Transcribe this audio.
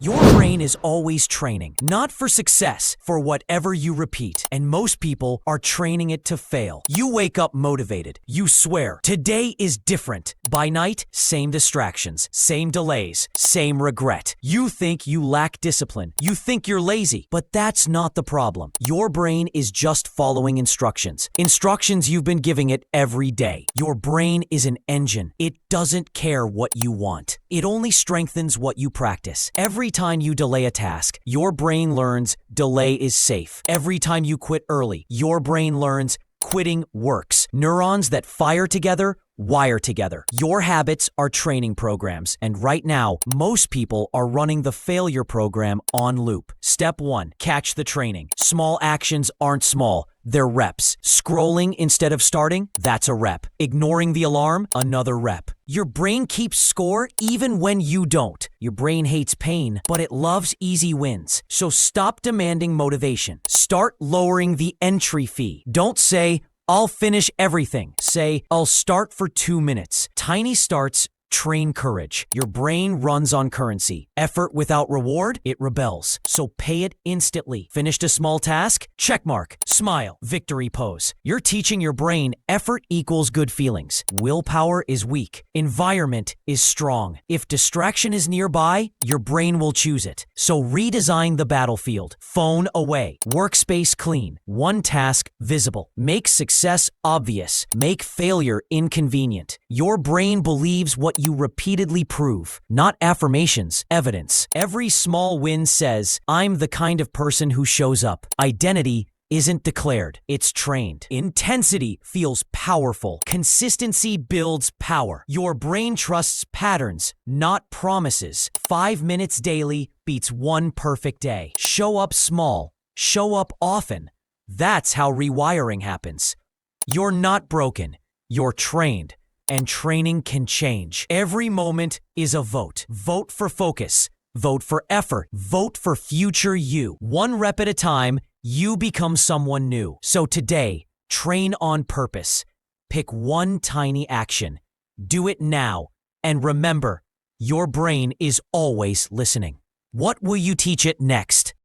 Your brain is always training, not for success, for whatever you repeat. And most people are training it to fail. You wake up motivated. You swear, today is different. By night, same distractions, same delays, same regret. You think you lack discipline. You think you're lazy. But that's not the problem. Your brain is just following instructions. Instructions you've been giving it every day. Your brain is an engine. It doesn't care what you want. It only strengthens what you practice. Every time you delay a task, your brain learns delay is safe. Every time you quit early, your brain learns quitting works. Neurons that fire together wire together. Your habits are training programs, and right now, most people are running the failure program on loop. Step 1, catch the training. Small actions aren't small. They're reps. Scrolling instead of starting, that's a rep. Ignoring the alarm, another rep. Your brain keeps score even when you don't. Your brain hates pain, but it loves easy wins. So stop demanding motivation. Start lowering the entry fee. Don't say, I'll finish everything. Say, I'll start for 2 minutes. Tiny starts train courage. Your brain runs on currency. Effort without reward, it rebels. So pay it instantly. Finished a small task? Check mark. Smile. Victory pose. You're teaching your brain effort equals good feelings. Willpower is weak. Environment is strong. If distraction is nearby, your brain will choose it. So redesign the battlefield. Phone away. Workspace clean. One task visible. Make success obvious. Make failure inconvenient. Your brain believes what you repeatedly prove, not affirmations, evidence. Every small win says, I'm the kind of person who shows up. Identity isn't declared, it's trained. Intensity feels powerful. Consistency builds power. Your brain trusts patterns, not promises. 5 minutes daily beats 1 perfect day. Show up small. Show up often. That's how rewiring happens. You're not broken. You're trained. And training can change. Every moment is a vote. Vote for focus. Vote for effort. Vote for future you. 1 rep at a time, you become someone new. So today, train on purpose. Pick 1 tiny action. Do it now. And remember, your brain is always listening. What will you teach it next?